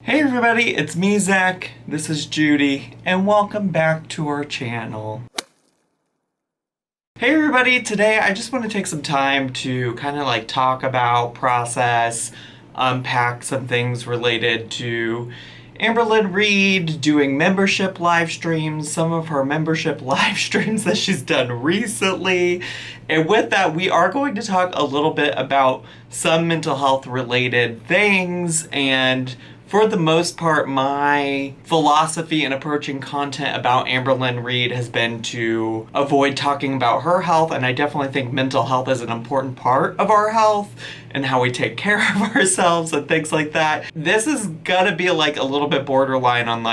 Hey everybody, it's me, Zach. This is Judy, and welcome back to our channel. Hey everybody, today I just want to take some time to kind of talk about, process, unpack some things related to Amberlynn Reid doing membership live streams, some of her membership live streams that she's done recently. And with that, we are going to talk a little bit about some mental health related things, and for the most part, my philosophy in approaching content about Amberlynn Reid has been to avoid talking about her health, and I definitely think mental health is an important part of our health and how we take care of ourselves and things like that. This is gonna be a little bit borderline on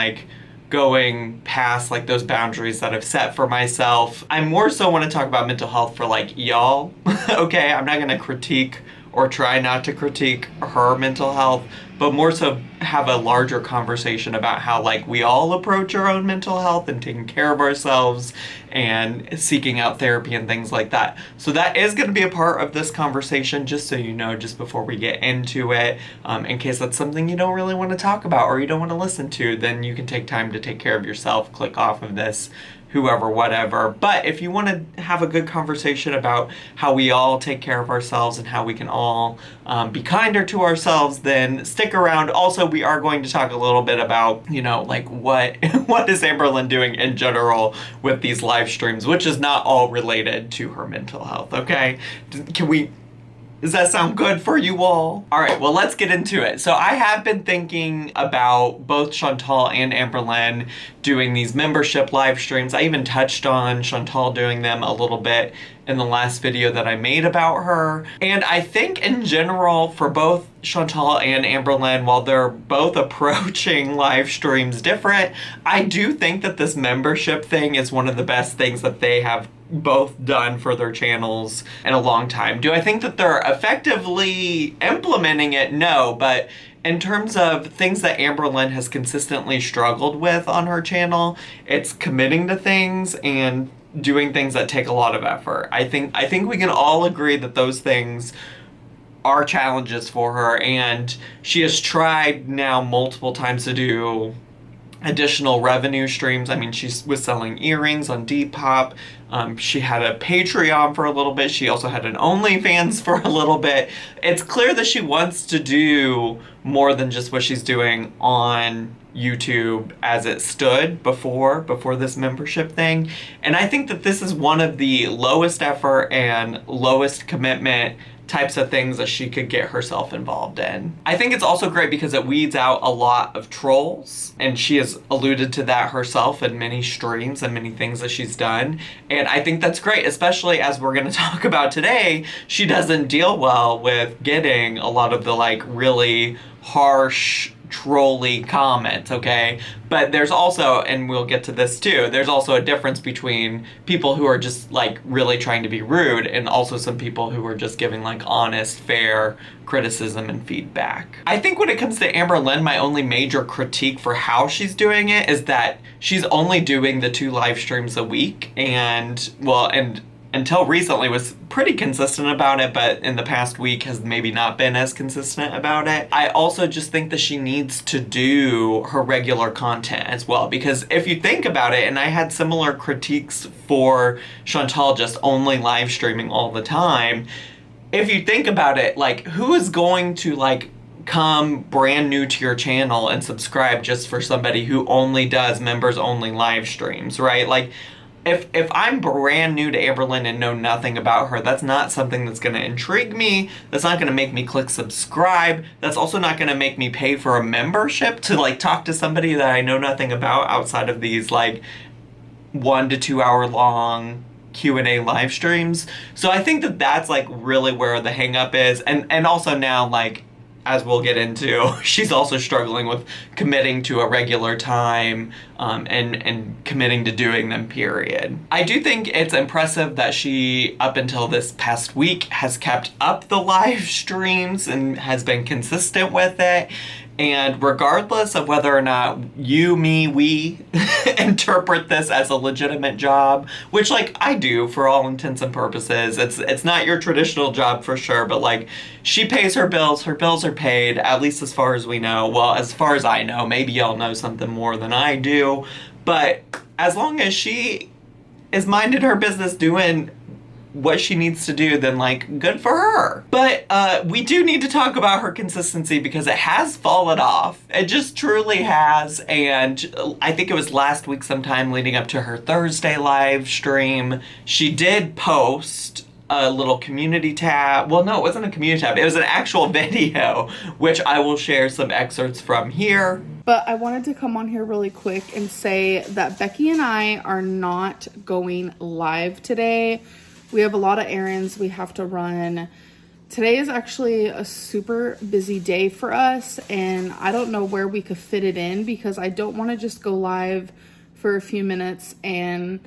going past those boundaries that I've set for myself. I more so want to talk about mental health for y'all. Okay, I'm not gonna critique or try not to critique her mental health, but more so have a larger conversation about how we all approach our own mental health and taking care of ourselves and seeking out therapy and things like that. So that is going to be a part of this conversation, just so you know, just before we get into it. In case that's something you don't really want to talk about or you don't want to listen to, then you can take time to take care of yourself, click off of this, whoever, whatever. But if you want to have a good conversation about how we all take care of ourselves and how we can all be kinder to ourselves, then stick around. Also, we are going to talk a little bit about, what is Amberlynn doing in general with these live streams, which is not all related to her mental health, okay? Does that sound good for you all? All right, well, let's get into it. So I have been thinking about both Chantal and Amberlynn doing these membership live streams. I even touched on Chantal doing them a little bit in the last video that I made about her. And I think in general for both Chantal and Amberlynn, while they're both approaching live streams different, I do think that this membership thing is one of the best things that they have both done for their channels in a long time. Do I think that they're effectively implementing it? No, but in terms of things that Amberlynn has consistently struggled with on her channel, it's committing to things and doing things that take a lot of effort. I think we can all agree that those things are challenges for her, and she has tried now multiple times to do additional revenue streams. I mean, she was selling earrings on Depop. She had a Patreon for a little bit. She also had an OnlyFans for a little bit. It's clear that she wants to do more than just what she's doing on YouTube as it stood before this membership thing. And I think that this is one of the lowest effort and lowest commitment types of things that she could get herself involved in. I think it's also great because it weeds out a lot of trolls, and she has alluded to that herself in many streams and many things that she's done. And I think that's great, especially as we're going to talk about today. She doesn't deal well with getting a lot of the really harsh trolly comments, okay? But there's also, and we'll get to this too, there's also a difference between people who are just really trying to be rude and also some people who are just giving honest, fair criticism and feedback. I think when it comes to Amberlynn, my only major critique for how she's doing it is that she's only doing the 2 live streams a week, and until recently was pretty consistent about it, but in the past week has maybe not been as consistent about it. I also just think that she needs to do her regular content as well, because if you think about it, and I had similar critiques for Chantal just only live streaming all the time, if you think about it, who is going to come brand new to your channel and subscribe just for somebody who only does members only live streams, right? If I'm brand new to Amberlynn and know nothing about her, that's not something that's going to intrigue me. That's not going to make me click subscribe. That's also not going to make me pay for a membership to talk to somebody that I know nothing about outside of these 1 to 2 hour long Q&A live streams. So I think that that's really where the hang up is. And also now as we'll get into, she's also struggling with committing to a regular time and committing to doing them, period. I do think it's impressive that she, up until this past week, has kept up the live streams and has been consistent with it. And regardless of whether or not you, me, we interpret this as a legitimate job, which like I do for all intents and purposes, it's not your traditional job for sure, but like she pays her bills are paid, at least as far as we know. Well, as far as I know, maybe y'all know something more than I do, but as long as she is minding her business doing what she needs to do, then like good for her. But we do need to talk about her consistency because it has fallen off. It just truly has. And I think it was last week sometime leading up to her Thursday live stream, she did post a little community tab. Well, no, it wasn't a community tab. It was an actual video, which I will share some excerpts from here. But I wanted to come on here really quick and say that Becky and I are not going live today. We have a lot of errands we have to run. Today is actually a super busy day for us, and I don't know where we could fit it in because I don't want to just go live for a few minutes and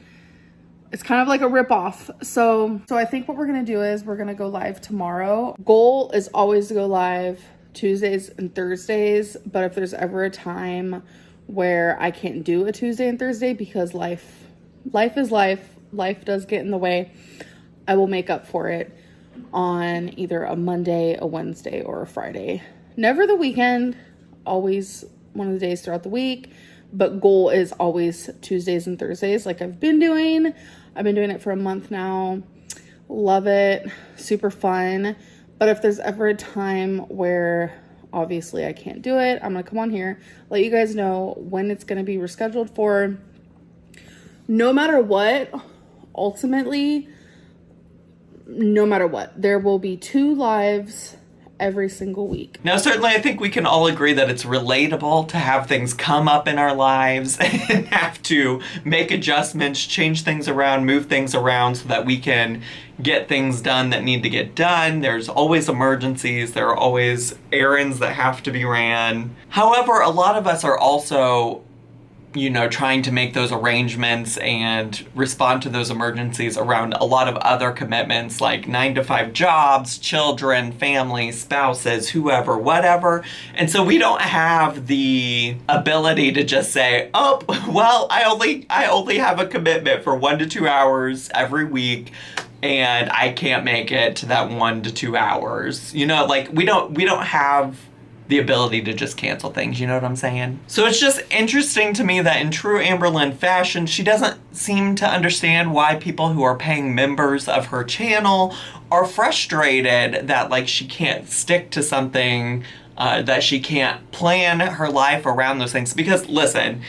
it's kind of like a rip-off. So I think what we're going to do is we're going to go live tomorrow. Goal is always to go live Tuesdays and Thursdays, but if there's ever a time where I can't do a Tuesday and Thursday because life is life does get in the way, I will make up for it on either a Monday, a Wednesday, or a Friday. Never the weekend, always one of the days throughout the week, but goal is always Tuesdays and Thursdays like I've been doing. I've been doing it for a month now. Love it. Super fun. But if there's ever a time where obviously I can't do it, I'm going to come on here, let you guys know when it's going to be rescheduled for. No matter what, ultimately, no matter what, there will be 2 lives every single week. Now, certainly I think we can all agree that it's relatable to have things come up in our lives and have to make adjustments, change things around, move things around so that we can get things done that need to get done. There's always emergencies. There are always errands that have to be ran. However, a lot of us are also trying to make those arrangements and respond to those emergencies around a lot of other commitments like 9-to-5 jobs, children, family, spouses, whoever, whatever. And so we don't have the ability to just say, oh, well, I only have a commitment for 1 to 2 hours every week and I can't make it to that 1 to 2 hours. We don't have the ability to just cancel things, you know what I'm saying? So it's just interesting to me that in true Amberlynn fashion, she doesn't seem to understand why people who are paying members of her channel are frustrated that she can't stick to something, that she can't plan her life around those things. Because listen,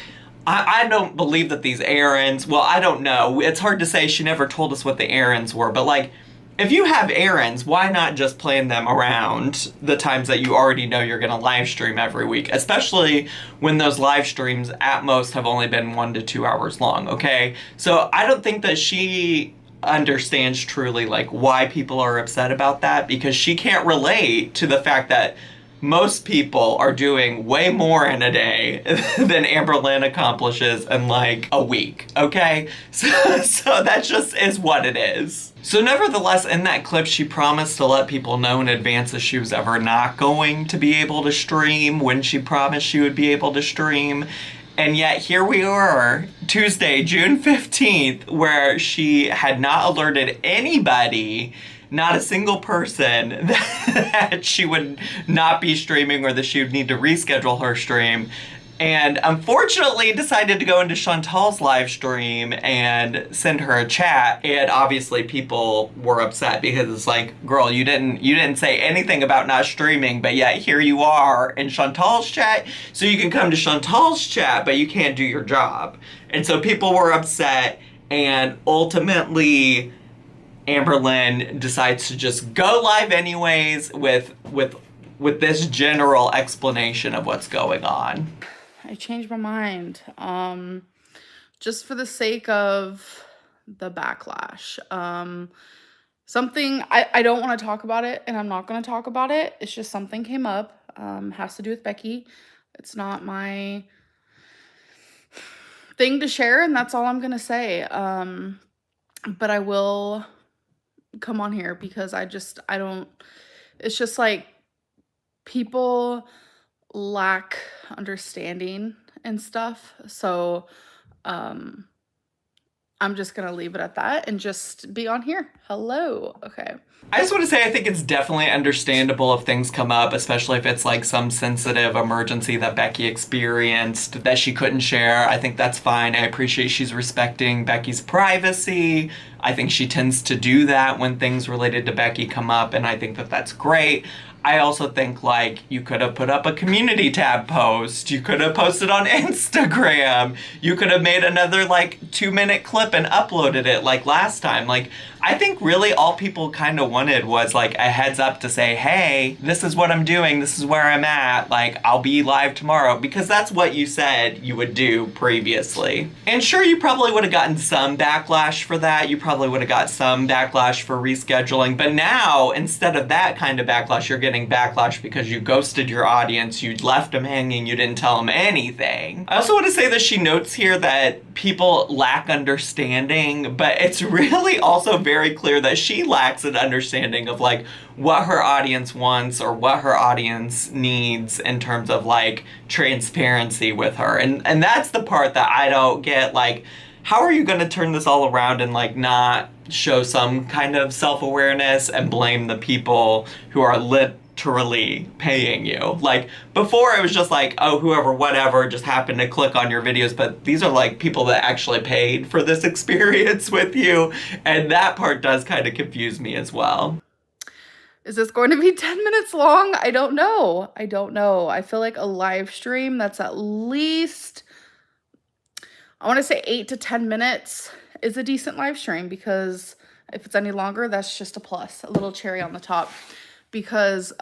I don't believe that these errands, well, I don't know. It's hard to say. She never told us what the errands were, but if you have errands, why not just plan them around the times that you already know you're going to live stream every week, especially when those live streams at most have only been 1 to 2 hours long, okay? So I don't think that she understands truly why people are upset about that, because she can't relate to the fact that most people are doing way more in a day than Amberlynn accomplishes in a week, okay? So that just is what it is. So nevertheless, in that clip, she promised to let people know in advance that she was ever not going to be able to stream when she promised she would be able to stream. And yet here we are, Tuesday, June 15th, where she had not alerted anybody, not a single person, that she would not be streaming or that she would need to reschedule her stream. And unfortunately decided to go into Chantal's live stream and send her a chat. And obviously people were upset because it's girl, you didn't say anything about not streaming, but yet here you are in Chantal's chat. So you can come to Chantal's chat, but you can't do your job. And so people were upset, and ultimately Amberlynn decides to just go live anyways with this general explanation of what's going on. I changed my mind. Just for the sake of the backlash. Something, I don't want to talk about it, and I'm not going to talk about it. It's just something came up. Has to do with Becky. It's not my thing to share, and that's all I'm going to say. But I will come on here because it's just people lack understanding and stuff. So I'm just gonna leave it at that and just be on here. Hello. Okay. I just want to say I think it's definitely understandable if things come up, especially if it's like some sensitive emergency that Becky experienced that she couldn't share. I think that's fine. I appreciate she's respecting Becky's privacy. I think she tends to do that when things related to Becky come up, and I think that that's great. I also think, like, you could have put up a community tab post. You could have posted on Instagram. You could have made another, like, 2-minute clip and uploaded it like last time. Like, I think really all people kind of wanted was, like, a heads up to say, hey, this is what I'm doing. This is where I'm at. Like, I'll be live tomorrow. Because that's what you said you would do previously. And sure, you probably would have gotten some backlash for that. You probably would have got some backlash for rescheduling. But now, instead of that kind of backlash, you're getting backlash because you ghosted your audience, you left them hanging, you didn't tell them anything. I also want to say that she notes here that people lack understanding, but it's really also very clear that she lacks an understanding of like what her audience wants or what her audience needs in terms of like transparency with her. And that's the part that I don't get. Like, how are you going to turn this all around and like not show some kind of self-awareness and blame the people who are literally paying you? Like, before it was just like, oh, whoever, whatever, just happened to click on your videos, but these are like people that actually paid for this experience with you, and that part does kind of confuse me as well. Is this going to be 10 minutes long? I don't know. I don't know. I feel like a live stream that's at least, I want to say 8 to 10 minutes is a decent live stream, because if it's any longer, that's just a plus, a little cherry on the top, because,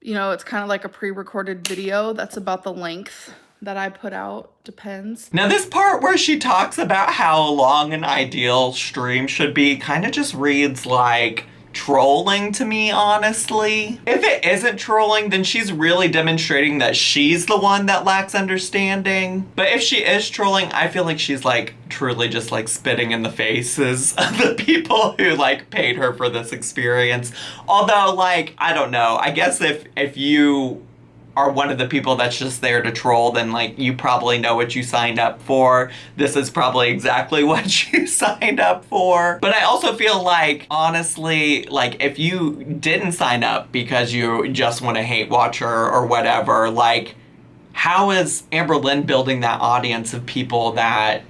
you know, it's kind of like a pre-recorded video. That's about the length that I put out. Depends. Now, this part where she talks about how long an ideal stream should be kind of just reads like trolling to me, honestly. If it isn't trolling, then she's really demonstrating that she's the one that lacks understanding. But if she is trolling, I feel like she's like truly just like spitting in the faces of the people who like paid her for this experience. Although, like, I don't know. I guess if you are one of the people that's just there to troll, then like you probably know what you signed up for. This is probably exactly what you signed up for. But I also feel like, honestly, like if you didn't sign up because you just want to hate watch her or whatever, like how is Amberlynn building that audience of people that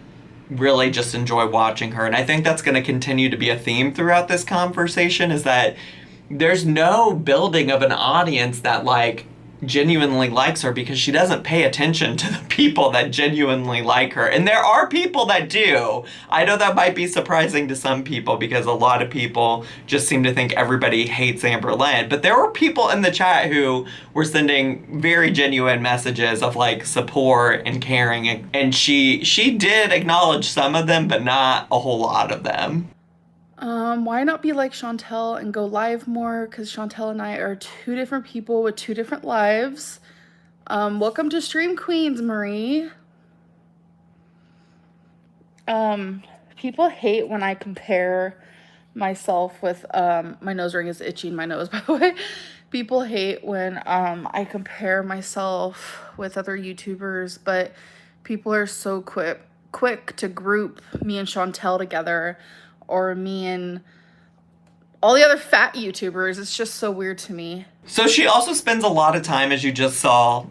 really just enjoy watching her? And I think that's going to continue to be a theme throughout this conversation, is that there's no building of an audience that like genuinely likes her, because she doesn't pay attention to the people that genuinely like her. And there are people that do. I know that might be surprising to some people, because a lot of people just seem to think everybody hates Amberlynn. But there were people in the chat who were sending very genuine messages of like support and caring. And she did acknowledge some of them, but not a whole lot of them. Why not be like Chantel and go live more? Because Chantel and I are two different people with two different lives. Welcome to Stream Queens, Marie. People hate when I compare myself with, my nose ring is itching my nose, by the way. People hate when, I compare myself with other YouTubers, but people are so quick to group me and Chantel together, or me and all the other fat YouTubers. It's just so weird to me. So she also spends a lot of time, as you just saw,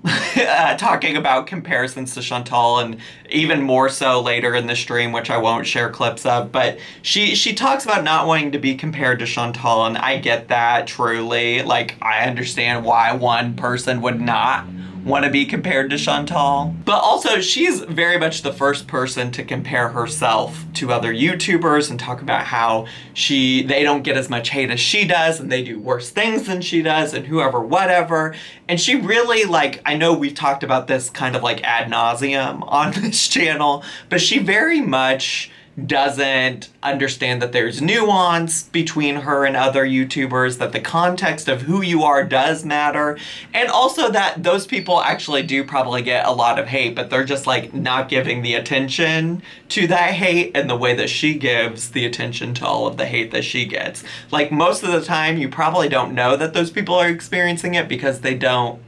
talking about comparisons to Chantal, and even more so later in the stream, which I won't share clips of. But she talks about not wanting to be compared to Chantal, and I get that, truly. Like, I understand why one person would not want to be compared to Chantal. But also, she's very much the first person to compare herself to other YouTubers and talk about how they don't get as much hate as she does, and they do worse things than she does, and whoever, whatever. And she really, like, I know we've talked about this kind of like ad nauseum on this channel, but she very much doesn't understand that there's nuance between her and other YouTubers, that the context of who you are does matter, and also that those people actually do probably get a lot of hate, but they're just like not giving the attention to that hate in the way that she gives the attention to all of the hate that she gets. Like, most of the time you probably don't know that those people are experiencing it because they don't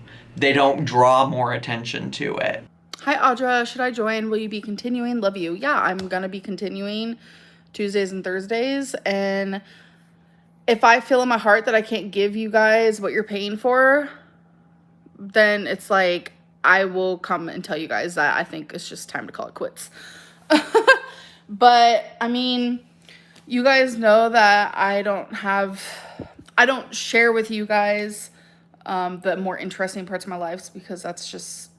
draw more attention to it. Hi, Audra. Should I join? Will you be continuing? Love you. Yeah, I'm going to be continuing Tuesdays and Thursdays. And if I feel in my heart that I can't give you guys what you're paying for, then it's like I will come and tell you guys that I think it's just time to call it quits. But, I mean, you guys know that I don't share with you guys the more interesting parts of my lives because that's just,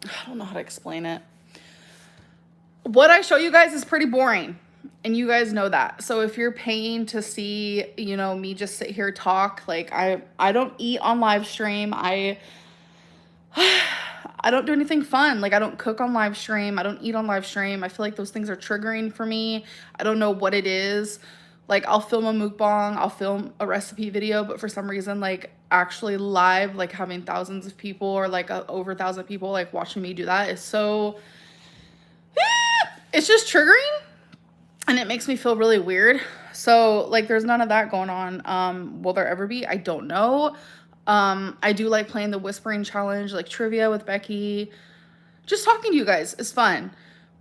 I don't know how to explain it. What I show you guys is pretty boring, and you guys know that. So if you're paying to see, you know, me just sit here talk, like I don't eat on live stream. I don't do anything fun. Like, I don't cook on live stream. I don't eat on live stream. I feel like those things are triggering for me. I don't know what it is. Like, I'll film a mukbang, I'll film a recipe video, but for some reason, like, actually live, like, having thousands of people or, like, over 1,000 people, like, watching me do that is so... it's just triggering, and it makes me feel really weird. So, like, there's none of that going on. Will there ever be? I don't know. I do like playing the whispering challenge, like trivia with Becky. Just talking to you guys is fun.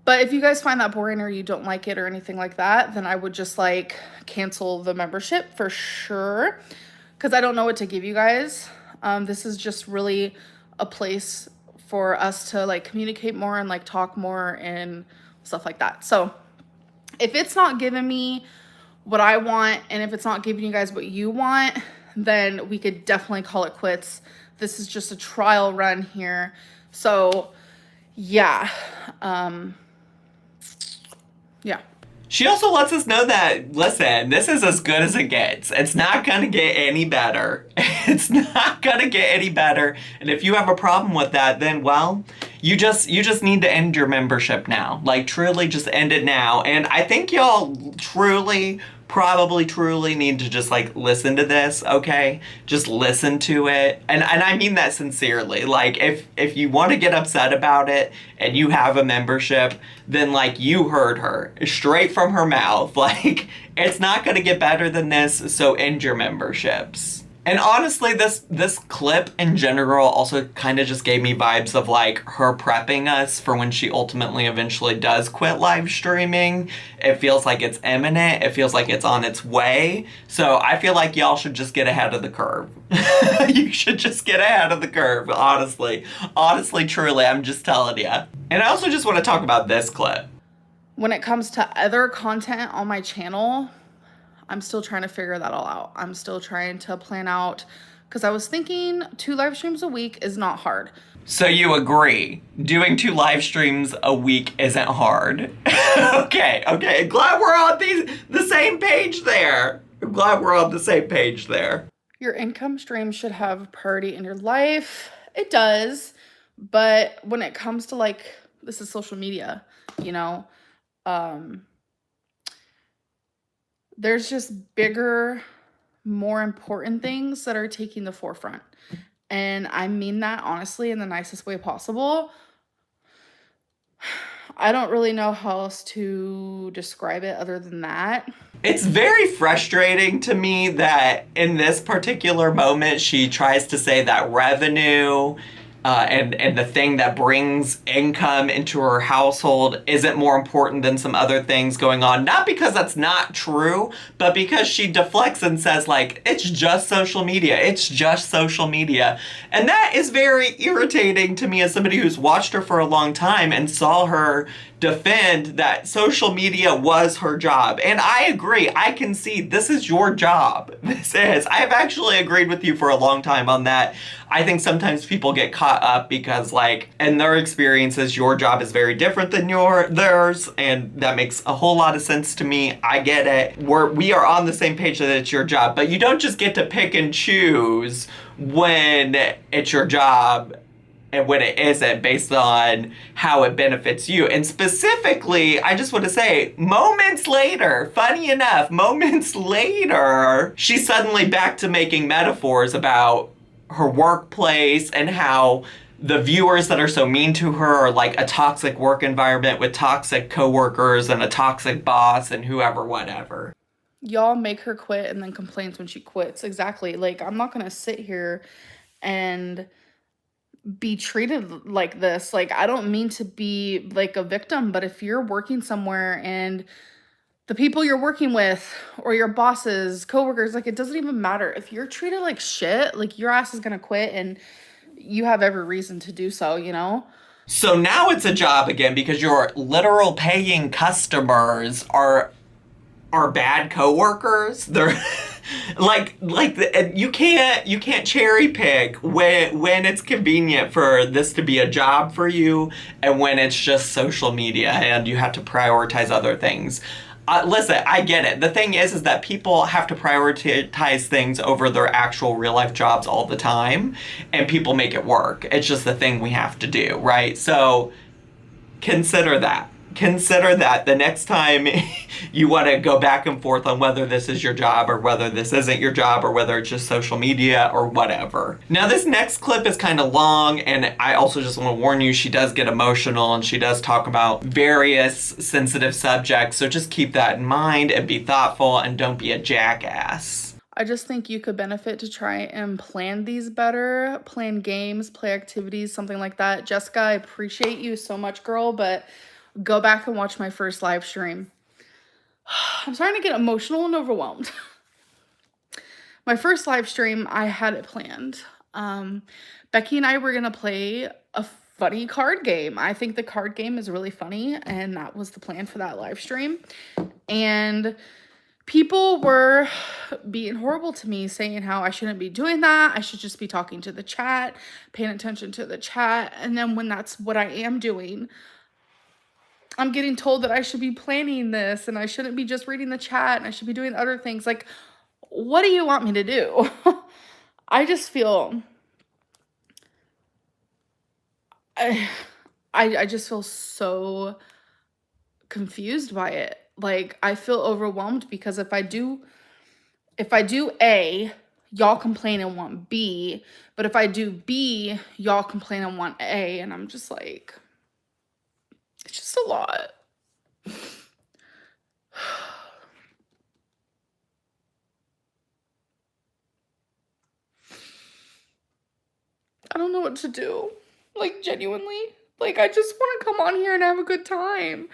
But if you guys find that boring or you don't like it or anything like that, then I would just like cancel the membership for sure. Because I don't know what to give you guys. This is just really a place for us to like communicate more and like talk more and stuff like that. So if it's not giving me what I want and if it's not giving you guys what you want, then we could definitely call it quits. This is just a trial run here. So yeah. Yeah. She also lets us know that, listen, this is as good as it gets. It's not going to get any better. It's not going to get any better. And if you have a problem with that, then, well, you just need to end your membership now. Like, truly just end it now. And I think y'all probably truly need to just like listen to this, okay? Just listen to it. And I mean that sincerely. Like, if you want to get upset about it and you have a membership, then like you heard her straight from her mouth. Like, it's not going to get better than this, so end your memberships. And honestly, this clip in general also kind of just gave me vibes of like her prepping us for when she ultimately eventually does quit live streaming. It feels like it's imminent. It feels like it's on its way. So I feel like y'all should just get ahead of the curve. You should just get ahead of the curve, honestly. Honestly, truly, I'm just telling you. And I also just want to talk about this clip. When it comes to other content on my channel, I'm still trying to figure that all out. I'm still trying to plan out, because I was thinking 2 live streams a week is not hard. So you agree, doing 2 live streams a week isn't hard. Okay. Glad we're on the same page there. Glad we're on the same page there. Your income stream should have priority in your life. It does. But when it comes to like, this is social media, you know, there's just bigger, more important things that are taking the forefront. And I mean that honestly in the nicest way possible. I don't really know how else to describe it other than that. It's very frustrating to me that in this particular moment, she tries to say that revenue and the thing that brings income into her household isn't more important than some other things going on. Not because that's not true, but because she deflects and says, like, it's just social media. It's just social media. And that is very irritating to me as somebody who's watched her for a long time and saw her defend that social media was her job. And I agree. I can see this is your job. This is. I have actually agreed with you for a long time on that. I think sometimes people get caught up because, like, in their experiences, your job is very different than theirs, and that makes a whole lot of sense to me. I get it. We are on the same page that it's your job, but you don't just get to pick and choose when it's your job and when it isn't, based on how it benefits you. And specifically, I just want to say, moments later, funny enough, moments later, she's suddenly back to making metaphors about her workplace and how the viewers that are so mean to her are like a toxic work environment with toxic coworkers and a toxic boss and whoever, whatever. Y'all make her quit and then complains when she quits. Exactly. Like, I'm not gonna sit here and be treated like this. Like, I don't mean to be like a victim, but if you're working somewhere and the people you're working with or your bosses, coworkers, like, it doesn't even matter. If you're treated like shit, like, your ass is gonna quit, and you have every reason to do so, you know? So now it's a job again because your literal paying customers are bad coworkers. They're you can't cherry pick when it's convenient for this to be a job for you and when it's just social media and you have to prioritize other things. Listen, I get it. The thing is that people have to prioritize things over their actual real life jobs all the time, and people make it work. It's just the thing we have to do, right? So consider that. Consider that the next time you want to go back and forth on whether this is your job or whether this isn't your job or whether it's just social media or whatever. Now, this next clip is kind of long, and I also just want to warn you, she does get emotional and she does talk about various sensitive subjects, so just keep that in mind and be thoughtful and don't be a jackass. I just think you could benefit to try and plan these better, plan games, play activities, something like that. Jessica, I appreciate you so much, girl, but go back and watch my first live stream. I'm starting to get emotional and overwhelmed. My first live stream, I had it planned. Becky and I were going to play a funny card game. I think the card game is really funny, and that was the plan for that live stream. And people were being horrible to me, saying how I shouldn't be doing that. I should just be talking to the chat, paying attention to the chat. And then when that's what I am doing, I'm getting told that I should be planning this and I shouldn't be just reading the chat and I should be doing other things. Like, what do you want me to do? I just feel, I just feel so confused by it. Like, I feel overwhelmed because if I do A, y'all complain and want B, but if I do B, y'all complain and want A, and I'm just like, it's just a lot. I don't know what to do. Like, genuinely. Like, I just want to come on here and have a good time.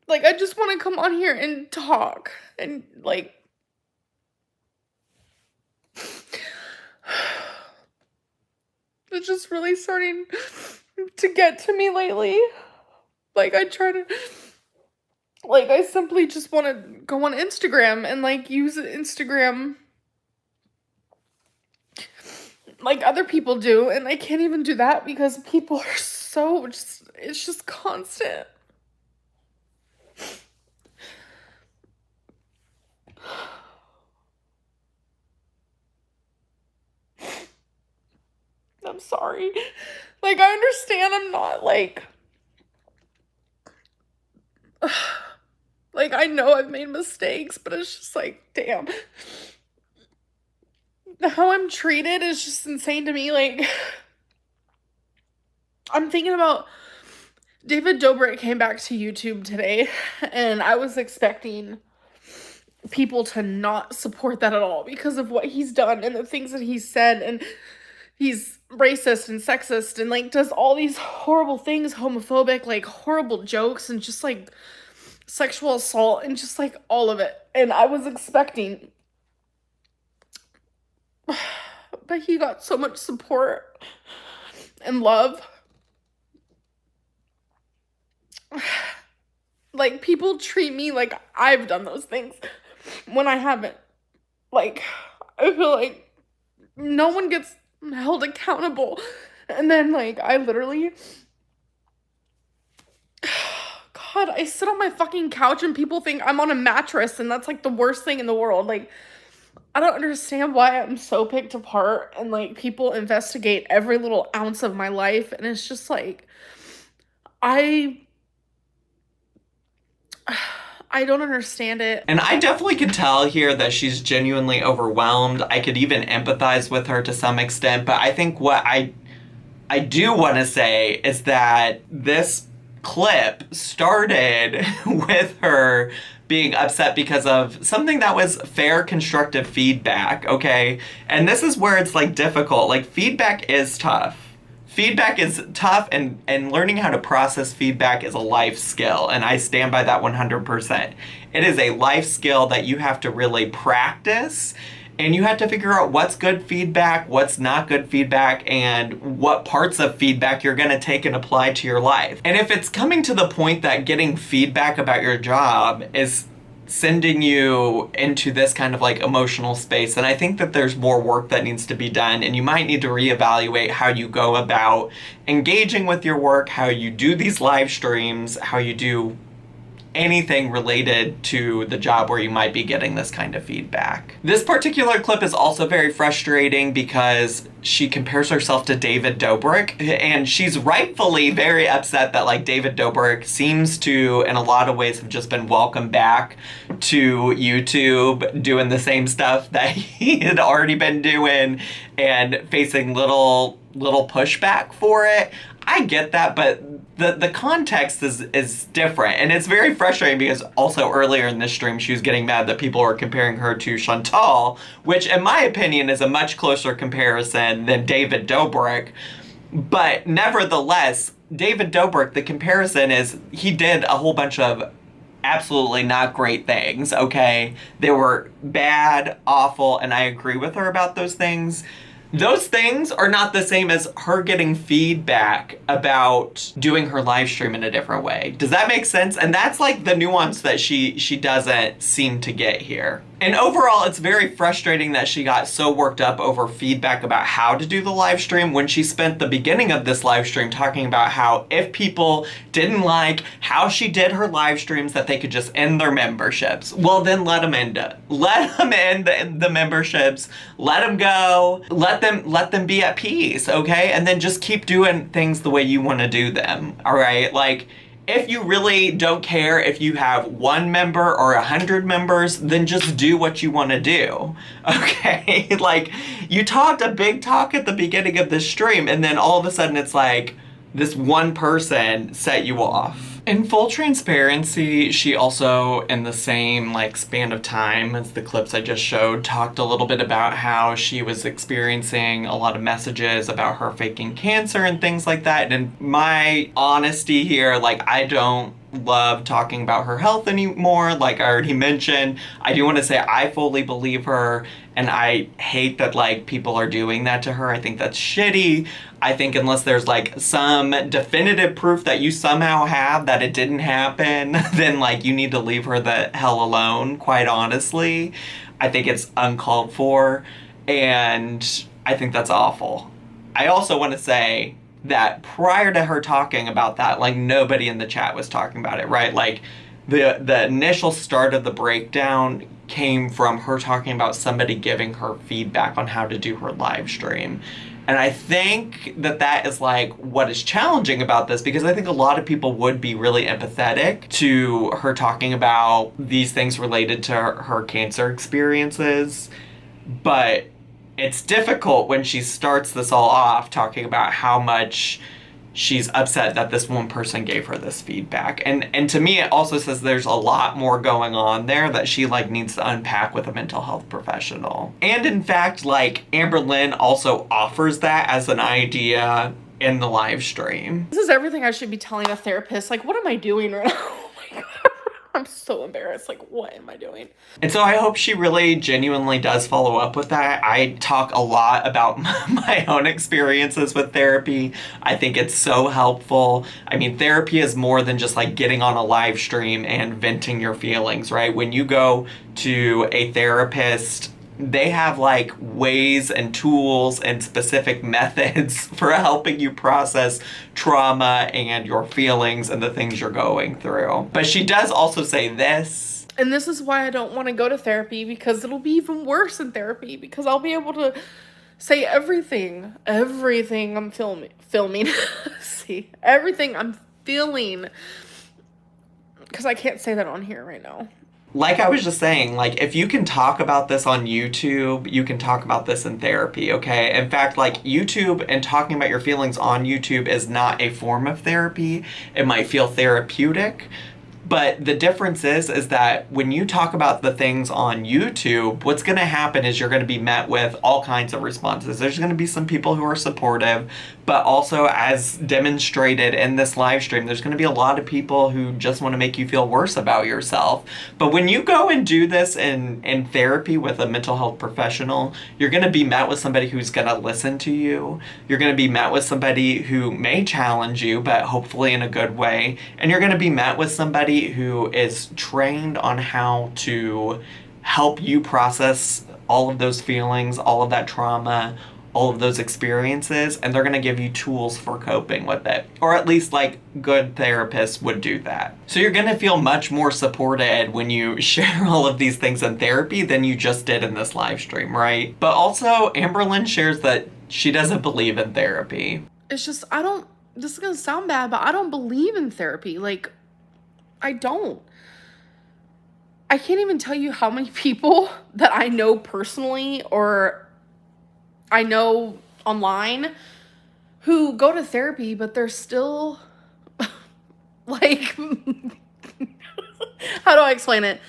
Like, I just want to come on here and talk. And, like, it's just really starting to get to me lately. Like, I simply just want to go on Instagram and, like, use Instagram like other people do, and I can't even do that because people are so just, it's just constant. I'm sorry. Like, I understand I'm not like I know I've made mistakes, but it's just like, damn. How I'm treated is just insane to me. Like, I'm thinking about David Dobrik came back to YouTube today, and I was expecting people to not support that at all because of what he's done and the things that he's said, and he's racist and sexist and like does all these horrible things, homophobic, like horrible jokes and just like sexual assault and just like all of it. And I was expecting, but he got so much support and love. Like, people treat me like I've done those things when I haven't. Like, I feel like no one gets held accountable. And then, like, I literally, God, I sit on my fucking couch and people think I'm on a mattress, and that's like the worst thing in the world. Like, I don't understand why I'm so picked apart and like people investigate every little ounce of my life, and it's just like I I don't understand it. And I definitely could tell here that she's genuinely overwhelmed. I could even empathize with her to some extent, but I think what I do want to say is that this clip started with her being upset because of something that was fair, constructive feedback, okay? And this is where it's like difficult. Like, feedback is tough. Feedback is tough, and learning how to process feedback is a life skill, and I stand by that 100%. It is a life skill that you have to really practice, and you have to figure out what's good feedback, what's not good feedback, and what parts of feedback you're going to take and apply to your life. And if it's coming to the point that getting feedback about your job is sending you into this kind of like emotional space, and I think that there's more work that needs to be done, and you might need to reevaluate how you go about engaging with your work, how you do these live streams, how you do anything related to the job where you might be getting this kind of feedback. This particular clip is also very frustrating because she compares herself to David Dobrik, and she's rightfully very upset that like David Dobrik seems to, in a lot of ways, have just been welcomed back to YouTube doing the same stuff that he had already been doing and facing little pushback for it. I get that, but the context is different, and it's very frustrating because also earlier in this stream she was getting mad that people were comparing her to Chantal, which in my opinion is a much closer comparison than David Dobrik. But nevertheless, David Dobrik, the comparison is he did a whole bunch of absolutely not great things, okay? They were bad, awful, and I agree with her about those things. Those things are not the same as her getting feedback about doing her live stream in a different way. Does that make sense? And that's like the nuance that she doesn't seem to get here. And overall, it's very frustrating that she got so worked up over feedback about how to do the live stream when she spent the beginning of this live stream talking about how if people didn't like how she did her live streams, that they could just end their memberships. Well, then let them end it. Let them end the memberships. Let them go. Let them be at peace, okay? And then just keep doing things the way you want to do them, all right? Like, if you really don't care if you have 1 member or 100 members, then just do what you want to do, okay? Like, you talked a big talk at the beginning of this stream, and then all of a sudden it's like this one person set you off. In full transparency, she also, in the same like span of time as the clips I just showed, talked a little bit about how she was experiencing a lot of messages about her faking cancer and things like that. And in my honesty here, like, I don't love talking about her health anymore. Like I already mentioned, I do want to say I fully believe her, and I hate that like people are doing that to her. I think that's shitty. I think unless there's like some definitive proof that you somehow have that it didn't happen, then like you need to leave her the hell alone, quite honestly. I think it's uncalled for, and I think that's awful. I also want to say that prior to her talking about that, like nobody in the chat was talking about it, right? Like the initial start of the breakdown came from her talking about somebody giving her feedback on how to do her live stream. And I think that that is like what is challenging about this, because I think a lot of people would be really empathetic to her talking about these things related to her cancer experiences. But it's difficult when she starts this all off talking about how much she's upset that this one person gave her this feedback. And to me, it also says there's a lot more going on there that she like needs to unpack with a mental health professional. And in fact, like Amberlynn also offers that as an idea in the live stream. This is everything I should be telling a therapist. Like, what am I doing right now? Oh my God. I'm so embarrassed. Like, what am I doing? And so I hope she really genuinely does follow up with that. I talk a lot about my own experiences with therapy. I think it's so helpful. I mean, therapy is more than just like getting on a live stream and venting your feelings, right? When you go to a therapist, they have like ways and tools and specific methods for helping you process trauma and your feelings and the things you're going through. But she does also say this. And this is why I don't want to go to therapy, because it'll be even worse in therapy, because I'll be able to say everything I'm filming, see, everything I'm feeling, because I can't say that on here right now. Like I was just saying, like, if you can talk about this on YouTube, you can talk about this in therapy, okay? In fact, like, YouTube and talking about your feelings on YouTube is not a form of therapy. It might feel therapeutic, but the difference is that when you talk about the things on YouTube, what's going to happen is you're going to be met with all kinds of responses. There's going to be some people who are supportive, but also, as demonstrated in this live stream, there's going to be a lot of people who just want to make you feel worse about yourself. But when you go and do this in therapy with a mental health professional, you're going to be met with somebody who's going to listen to you. You're going to be met with somebody who may challenge you, but hopefully in a good way. And you're going to be met with somebody who is trained on how to help you process all of those feelings, all of that trauma, all of those experiences, and they're going to give you tools for coping with it. Or at least, like, good therapists would do that. So you're going to feel much more supported when you share all of these things in therapy than you just did in this live stream, right? But also, Amberlynn shares that she doesn't believe in therapy. It's just, this is going to sound bad, but I don't believe in therapy. Like, I don't. I can't even tell you how many people that I know personally or I know online who go to therapy, but they're still like, how do I explain it?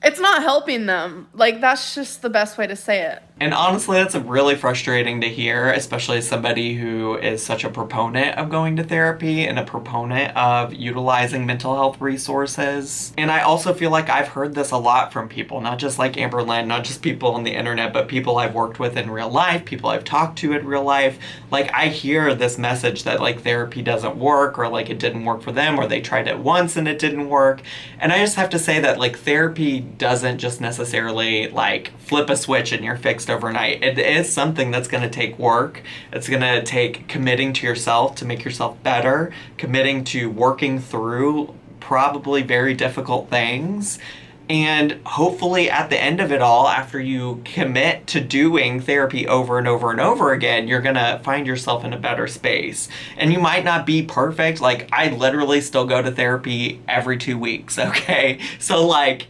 It's not helping them. Like, that's just the best way to say it. And honestly, that's really frustrating to hear, especially as somebody who is such a proponent of going to therapy and a proponent of utilizing mental health resources. And I also feel like I've heard this a lot from people, not just like Amberlynn, not just people on the internet, but people I've worked with in real life, people I've talked to in real life. Like, I hear this message that, like, therapy doesn't work, or like it didn't work for them, or they tried it once and it didn't work. And I just have to say that, like, therapy doesn't just necessarily, like, flip a switch and you're fixed overnight. It is something that's going to take work. It's going to take committing to yourself to make yourself better, committing to working through probably very difficult things. And hopefully at the end of it all, after you commit to doing therapy over and over and over again, you're going to find yourself in a better space. And you might not be perfect. Like, I literally still go to therapy every 2 weeks, okay? So, like,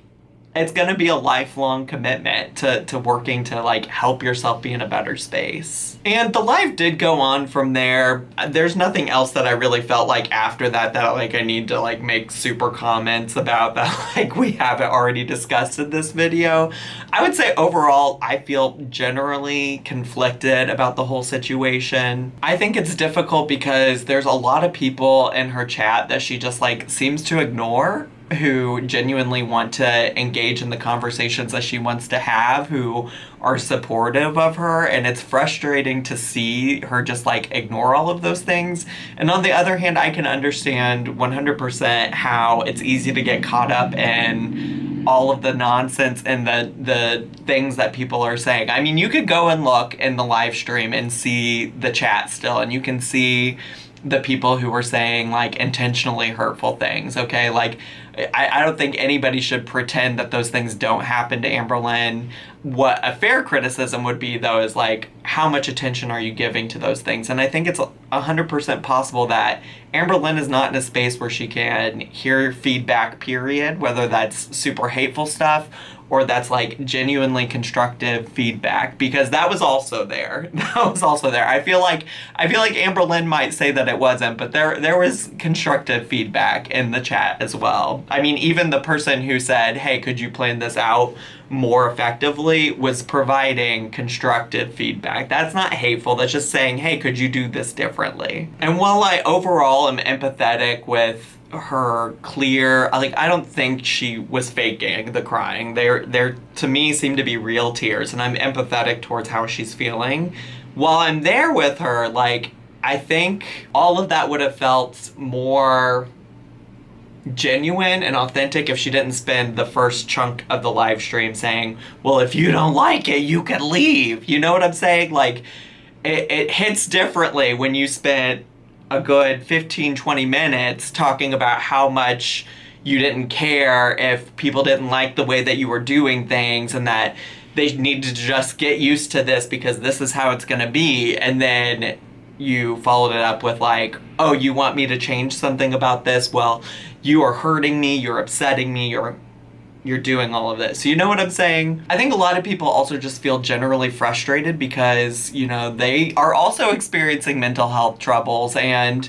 it's going to be a lifelong commitment to working to, like, help yourself be in a better space. And the live did go on from there. There's nothing else that I really felt like after that like, I need to, like, make super comments about that, like, we haven't already discussed in this video. I would say overall, I feel generally conflicted about the whole situation. I think it's difficult because there's a lot of people in her chat that she just, like, seems to ignore, who genuinely want to engage in the conversations that she wants to have, who are supportive of her, and it's frustrating to see her just, like, ignore all of those things. And on the other hand, I can understand 100% how it's easy to get caught up in all of the nonsense and the things that people are saying. I mean, you could go and look in the live stream and see the chat still, and you can see the people who were saying, like, intentionally hurtful things, okay? Like, I don't think anybody should pretend that those things don't happen to Amberlynn. What a fair criticism would be, though, is, like, how much attention are you giving to those things? And I think it's 100% possible that Amberlynn is not in a space where she can hear feedback, period, whether that's super hateful stuff or that's, like, genuinely constructive feedback, because that was also there. I feel like Amberlynn might say that it wasn't, but there was constructive feedback in the chat as well. I mean, even the person who said, hey, could you plan this out more effectively, was providing constructive feedback. That's not hateful. That's just saying, hey, could you do this differently? And while I overall am empathetic with her clear, like, I don't think she was faking the crying. They're to me seem to be real tears, and I'm empathetic towards how she's feeling. While I'm there with her, like, I think all of that would have felt more genuine and authentic if she didn't spend the first chunk of the live stream saying, well, if you don't like it, you can leave. You know what I'm saying? Like, it hits differently when you spent a good 15-20 minutes talking about how much you didn't care if people didn't like the way that you were doing things, and that they needed to just get used to this because this is how it's gonna be. And then you followed it up with like, oh, you want me to change something about this? Well, you are hurting me, you're upsetting me, you're doing all of this. You know what I'm saying? I think a lot of people also just feel generally frustrated because, you know, they are also experiencing mental health troubles. And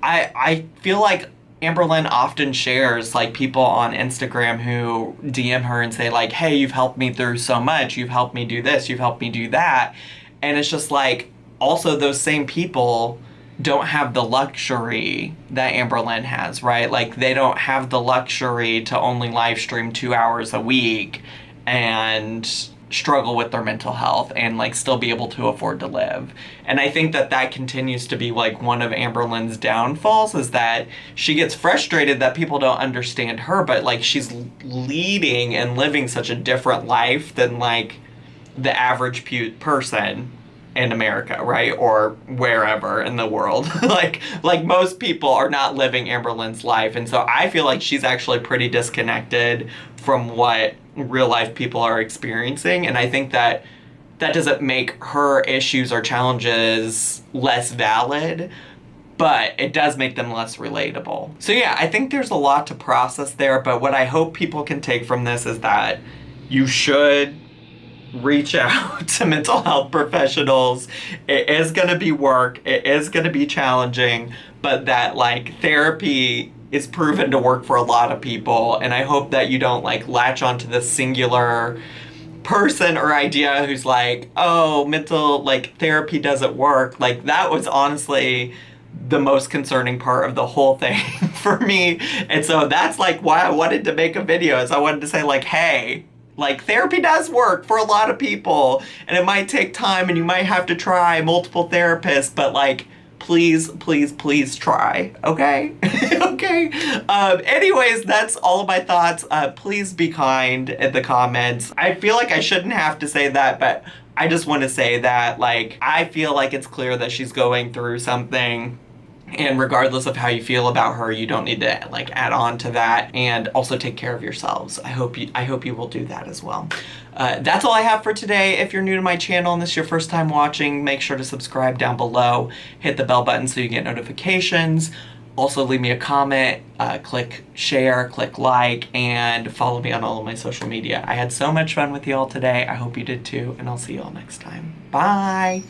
I feel like Amberlynn often shares like people on Instagram who DM her and say like, hey, you've helped me through so much. You've helped me do this. You've helped me do that. And it's just like, also those same people don't have the luxury that Amberlynn has, right? Like they don't have the luxury to only live stream 2 hours a week and struggle with their mental health and like still be able to afford to live. And I think that that continues to be like one of Amberlynn's downfalls, is that she gets frustrated that people don't understand her, but like she's leading and living such a different life than like the average person in America, right? Or wherever in the world. like most people are not living Amberlynn's life. And so I feel like she's actually pretty disconnected from what real life people are experiencing. And I think that that doesn't make her issues or challenges less valid, but it does make them less relatable. So yeah, I think there's a lot to process there, but what I hope people can take from this is that you should reach out to mental health professionals. It is going to be work. It is going to be challenging, but that like therapy is proven to work for a lot of people. And I hope that you don't like latch onto this singular person or idea who's like, oh, mental like therapy doesn't work. Like that was honestly the most concerning part of the whole thing for me. And so that's like why I wanted to make a video, is I wanted to say like, hey, like therapy does work for a lot of people, and it might take time and you might have to try multiple therapists, but like, please, please, please try, okay? Okay. Anyways, that's all of my thoughts. Please be kind in the comments. I feel like I shouldn't have to say that, but I just want to say that like, I feel like it's clear that she's going through something. And regardless of how you feel about her, you don't need to like add on to that. And also take care of yourselves. I hope you will do that as well. That's all I have for today. If you're new to my channel and this is your first time watching, make sure to subscribe down below. Hit the bell button so you get notifications. Also leave me a comment, click share, click like, and follow me on all of my social media. I had so much fun with y'all today. I hope you did too, and I'll see y'all next time. Bye!